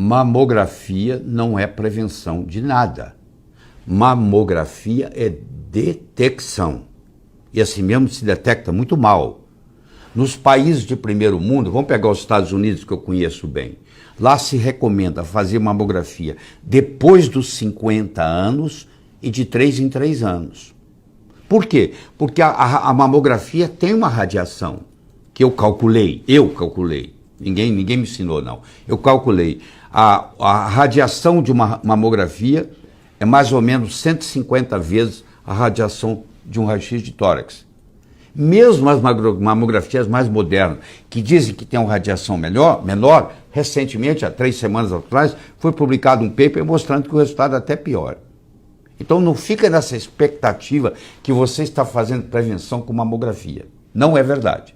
Mamografia não é prevenção de nada. Mamografia é detecção. E assim mesmo se detecta muito mal. Nos países de primeiro mundo, vamos pegar os Estados Unidos, que eu conheço bem, lá se recomenda fazer mamografia depois dos 50 anos e de 3 em 3 anos. Por quê? Porque a mamografia tem uma radiação que eu calculei, ninguém me ensinou não, eu calculei. A radiação de uma mamografia é mais ou menos 150 vezes a radiação de um raio-x de tórax. Mesmo as mamografias mais modernas, que dizem que tem uma radiação menor, recentemente, há 3 semanas atrás, foi publicado um paper mostrando que o resultado é até pior. Então não fica nessa expectativa que você está fazendo prevenção com mamografia. Não é verdade.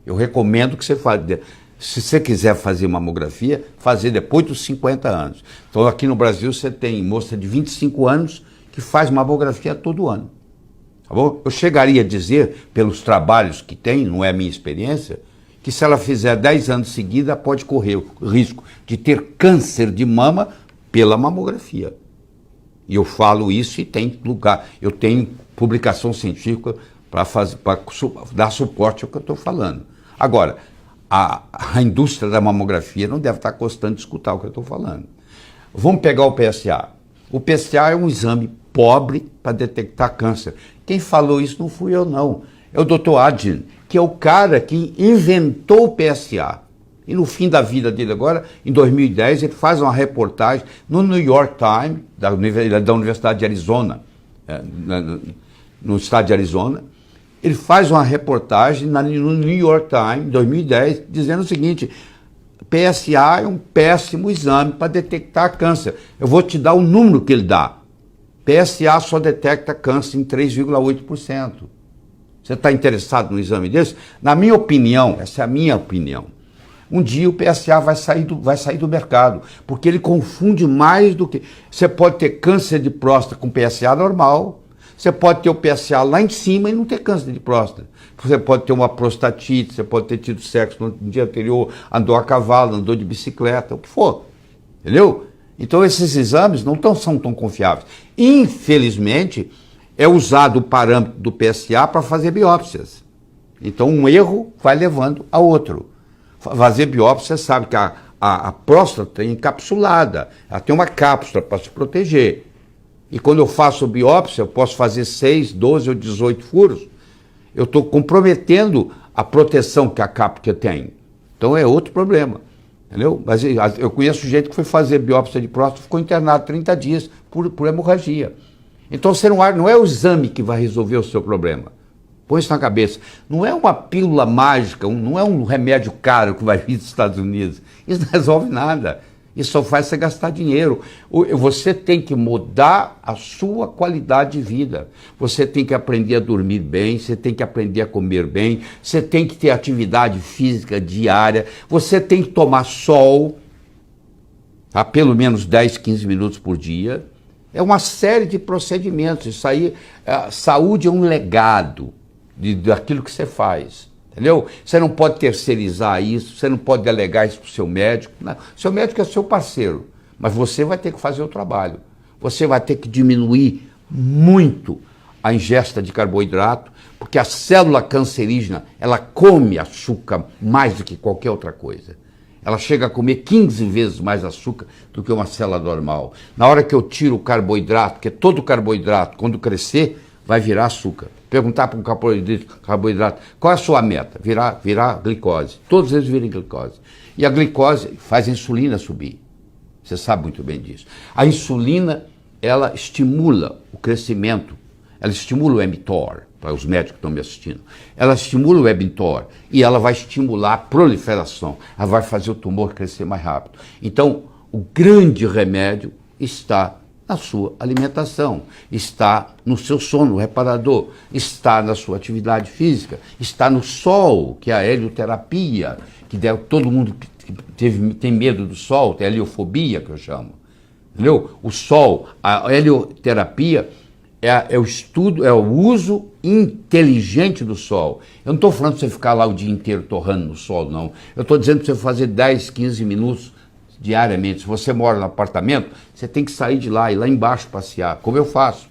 Eu recomendo que você faça. Se você quiser fazer mamografia, fazer depois dos 50 anos. Então aqui no Brasil você tem moça de 25 anos que faz mamografia todo ano. Tá bom? Eu chegaria a dizer, pelos trabalhos que tem, não é a minha experiência, que se ela fizer 10 anos seguida, pode correr o risco de ter câncer de mama pela mamografia. E eu falo isso e tem lugar, eu tenho publicação científica para dar suporte ao que eu estou falando. Agora, a indústria da mamografia não deve estar gostando de escutar o que eu estou falando. Vamos pegar o PSA. O PSA é um exame pobre para detectar câncer. Quem falou isso não fui eu, não. É o Dr. Adjin, que é o cara que inventou o PSA. E no fim da vida dele agora, em 2010, ele faz uma reportagem no New York Times, da Universidade de Arizona, no estado de Arizona. Ele faz uma reportagem no New York Times, em 2010, dizendo o seguinte: PSA é um péssimo exame para detectar câncer. Eu vou te dar o número que ele dá. PSA só detecta câncer em 3,8%. Você está interessado no exame desse? Na minha opinião, essa é a minha opinião, um dia o PSA vai sair do mercado, porque ele confunde mais do que... Você pode ter câncer de próstata com PSA normal, você pode ter o PSA lá em cima e não ter câncer de próstata. Você pode ter uma prostatite, você pode ter tido sexo no dia anterior, andou a cavalo, andou de bicicleta, o que for. Entendeu? Então esses exames não são tão confiáveis. Infelizmente, é usado o parâmetro do PSA para fazer biópsias. Então um erro vai levando a outro. Fazer biópsia, você sabe que a próstata é encapsulada, ela tem uma cápsula para se proteger. E quando eu faço biópsia, eu posso fazer 6, 12 ou 18 furos, eu estou comprometendo a proteção que a cápsula tem. Então é outro problema, entendeu? Mas eu conheço gente que foi fazer biópsia de próstata e ficou internado 30 dias por hemorragia. Então você não é o exame que vai resolver o seu problema. Põe isso na cabeça. Não é uma pílula mágica, não é um remédio caro que vai vir dos Estados Unidos. Isso não resolve nada. Isso só faz você gastar dinheiro. Você tem que mudar a sua qualidade de vida. Você tem que aprender a dormir bem, você tem que aprender a comer bem, você tem que ter atividade física diária, você tem que tomar sol, tá? Pelo menos 10, 15 minutos por dia. É uma série de procedimentos. Isso aí, saúde é um legado daquilo que você faz, entendeu? Você não pode terceirizar isso, você não pode delegar isso para o seu médico. Não. Seu médico é seu parceiro, mas você vai ter que fazer o trabalho. Você vai ter que diminuir muito a ingesta de carboidrato, porque a célula cancerígena, ela come açúcar mais do que qualquer outra coisa. Ela chega a comer 15 vezes mais açúcar do que uma célula normal. Na hora que eu tiro o carboidrato, porque todo carboidrato, quando crescer, vai virar açúcar. Perguntar para um carboidrato, qual é a sua meta? Virar glicose. Todos eles viram glicose. E a glicose faz a insulina subir. Você sabe muito bem disso. A insulina, ela estimula o crescimento, ela estimula o mTOR, para os médicos que estão me assistindo. Ela estimula o mTOR e ela vai estimular a proliferação. Ela vai fazer o tumor crescer mais rápido. Então, o grande remédio está na sua alimentação, está no seu sono reparador, está na sua atividade física, está no sol, que é a helioterapia, que todo mundo tem medo do sol, tem a heliofobia, que eu chamo. Entendeu? O sol, a helioterapia é o estudo, é o uso inteligente do sol. Eu não estou falando para você ficar lá o dia inteiro torrando no sol, não. Eu estou dizendo para você fazer 10, 15 minutos diariamente. Se você mora no apartamento, você tem que sair de lá, ir lá embaixo passear, como eu faço.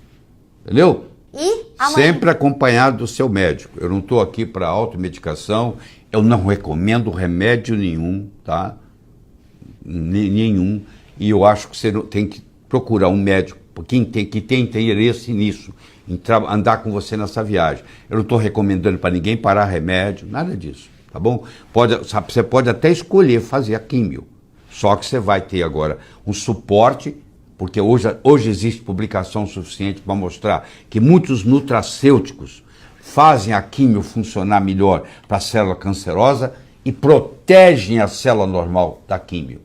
Entendeu? E amanhã? Sempre acompanhado do seu médico. Eu não estou aqui para automedicação, eu não recomendo remédio nenhum, tá? Nenhum. E eu acho que você tem que procurar um médico que tem interesse nisso, em andar com você nessa viagem. Eu não estou recomendando para ninguém parar remédio, nada disso, tá bom? Você pode até escolher fazer a químio, só que você vai ter agora um suporte, porque hoje existe publicação suficiente para mostrar que muitos nutracêuticos fazem a químio funcionar melhor para a célula cancerosa e protegem a célula normal da químio.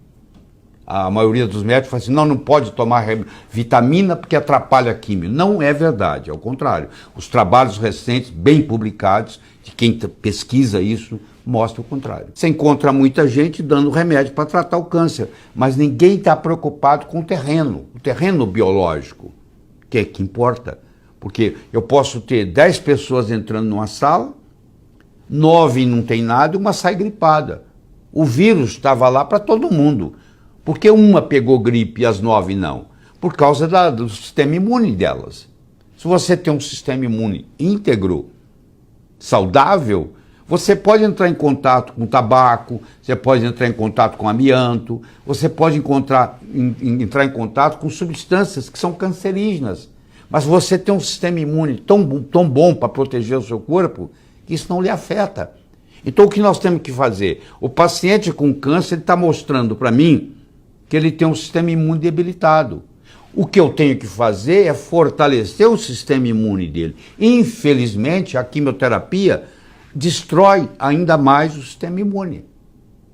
A maioria dos médicos fala assim, não pode tomar vitamina porque atrapalha a químio. Não é verdade, ao contrário. Os trabalhos recentes, bem publicados, de quem pesquisa isso, mostram o contrário. Você encontra muita gente dando remédio para tratar o câncer, mas ninguém está preocupado com o terreno biológico, que é que importa. Porque eu posso ter 10 pessoas entrando numa sala, 9 não tem nada e uma sai gripada. O vírus estava lá para todo mundo. Por que uma pegou gripe e as 9 não? Por causa do sistema imune delas. Se você tem um sistema imune íntegro, saudável, você pode entrar em contato com tabaco, você pode entrar em contato com amianto, você pode entrar em contato com substâncias que são cancerígenas. Mas você tem um sistema imune tão bom para proteger o seu corpo, que isso não lhe afeta. Então o que nós temos que fazer? O paciente com câncer está mostrando para mim que ele tem um sistema imune debilitado. O que eu tenho que fazer é fortalecer o sistema imune dele. Infelizmente, a quimioterapia destrói ainda mais o sistema imune.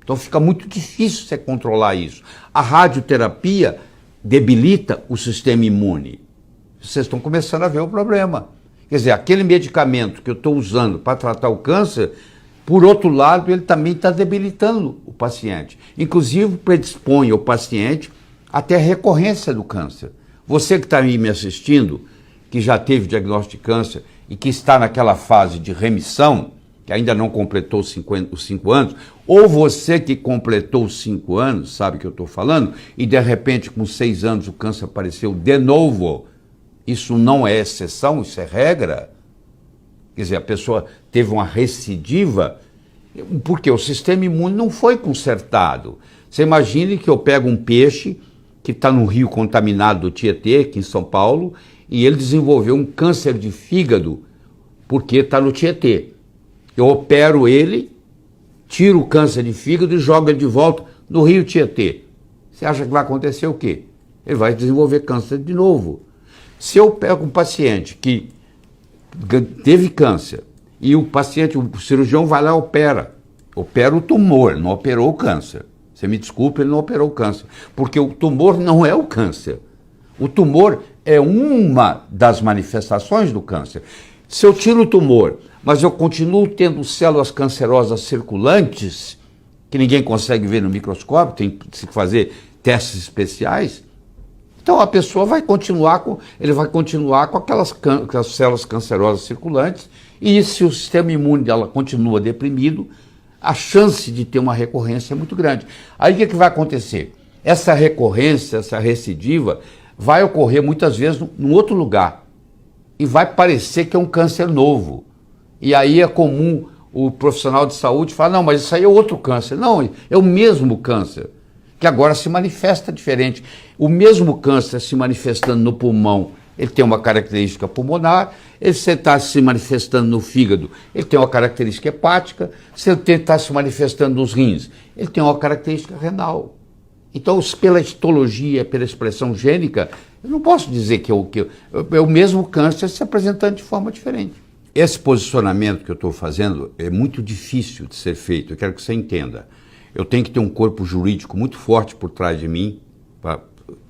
Então fica muito difícil você controlar isso. A radioterapia debilita o sistema imune. Vocês estão começando a ver o problema. Quer dizer, aquele medicamento que eu estou usando para tratar o câncer, por outro lado, ele também está debilitando o paciente. Inclusive, predispõe o paciente até a recorrência do câncer. Você que está aí me assistindo, que já teve diagnóstico de câncer e que está naquela fase de remissão, que ainda não completou os 5 anos, ou você que completou os 5 anos, sabe o que eu estou falando, e de repente com 6 anos o câncer apareceu de novo, isso não é exceção, isso é regra. Quer dizer, a pessoa teve uma recidiva, porque o sistema imune não foi consertado. Você imagine que eu pego um peixe que está no rio contaminado do Tietê, aqui em São Paulo, e ele desenvolveu um câncer de fígado porque está no Tietê. Eu opero ele, tiro o câncer de fígado e jogo ele de volta no rio Tietê. Você acha que vai acontecer o quê? Ele vai desenvolver câncer de novo. Se eu pego um paciente que teve câncer e o cirurgião vai lá e opera o tumor, não operou o câncer. Você me desculpa, ele não operou o câncer, porque o tumor não é o câncer. O tumor é uma das manifestações do câncer. Se eu tiro o tumor, mas eu continuo tendo células cancerosas circulantes, que ninguém consegue ver no microscópio, tem que fazer testes especiais, então a pessoa vai continuar com aquelas células cancerosas circulantes, e se o sistema imune dela continua deprimido, a chance de ter uma recorrência é muito grande. Aí o que vai acontecer? Essa recorrência, essa recidiva, vai ocorrer muitas vezes num outro lugar, e vai parecer que é um câncer novo. E aí é comum o profissional de saúde falar, não, mas isso aí é outro câncer. Não, é o mesmo câncer, que agora se manifesta diferente. O mesmo câncer se manifestando no pulmão, ele tem uma característica pulmonar, ele está se manifestando no fígado, ele tem uma característica hepática, se ele está se manifestando nos rins, ele tem uma característica renal. Então, pela histologia, pela expressão gênica, eu não posso dizer que é o mesmo câncer se apresentando de forma diferente. Esse posicionamento que eu estou fazendo é muito difícil de ser feito, eu quero que você entenda. Eu tenho que ter um corpo jurídico muito forte por trás de mim, para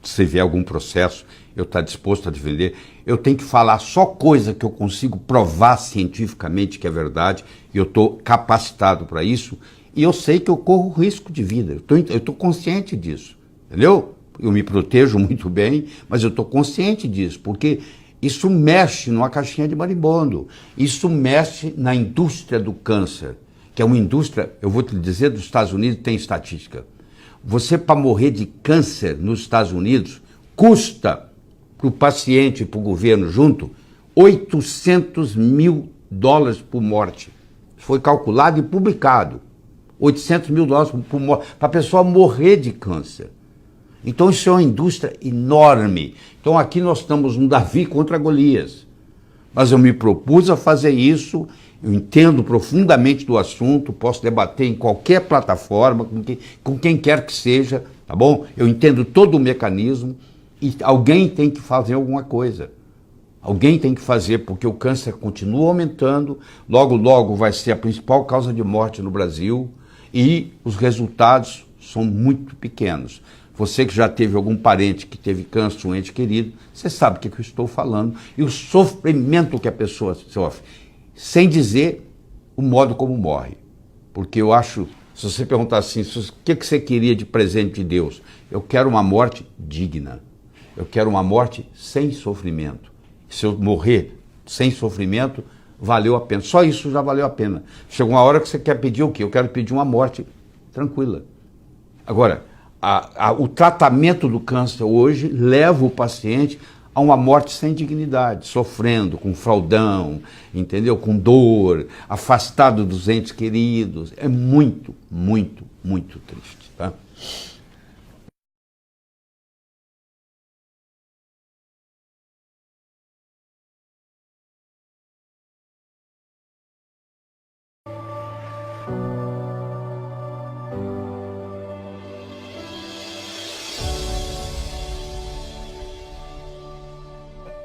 se vier algum processo, eu estar disposto a defender. Eu tenho que falar só coisa que eu consigo provar cientificamente que é verdade, e eu estou capacitado para isso, e eu sei que eu corro risco de vida, eu estou consciente disso, entendeu? Eu me protejo muito bem, mas eu estou consciente disso, porque isso mexe numa caixinha de marimbondo, isso mexe na indústria do câncer, que é uma indústria, eu vou te dizer, dos Estados Unidos tem estatística. Você, para morrer de câncer nos Estados Unidos, custa para o paciente e para o governo junto $800 mil por morte. Foi calculado e publicado. $800 mil por morte, para a pessoa morrer de câncer. Então isso é uma indústria enorme. Então aqui nós estamos um Davi contra Golias. Mas eu me propus a fazer isso, eu entendo profundamente do assunto, posso debater em qualquer plataforma, com quem quer que seja, tá bom? Eu entendo todo o mecanismo e alguém tem que fazer alguma coisa. Alguém tem que fazer, porque o câncer continua aumentando, logo, logo vai ser a principal causa de morte no Brasil e os resultados são muito pequenos. Você que já teve algum parente que teve câncer, um ente querido, você sabe o que eu estou falando e o sofrimento que a pessoa sofre, sem dizer o modo como morre. Porque eu acho, se você perguntar assim, o que você queria de presente de Deus? Eu quero uma morte digna, eu quero uma morte sem sofrimento. Se eu morrer sem sofrimento, valeu a pena. Só isso já valeu a pena. Chega uma hora que você quer pedir o quê? Eu quero pedir uma morte tranquila. Agora, o tratamento do câncer hoje leva o paciente a uma morte sem dignidade, sofrendo, com fraldão, entendeu? Com dor, afastado dos entes queridos. É muito, muito, muito triste, tá?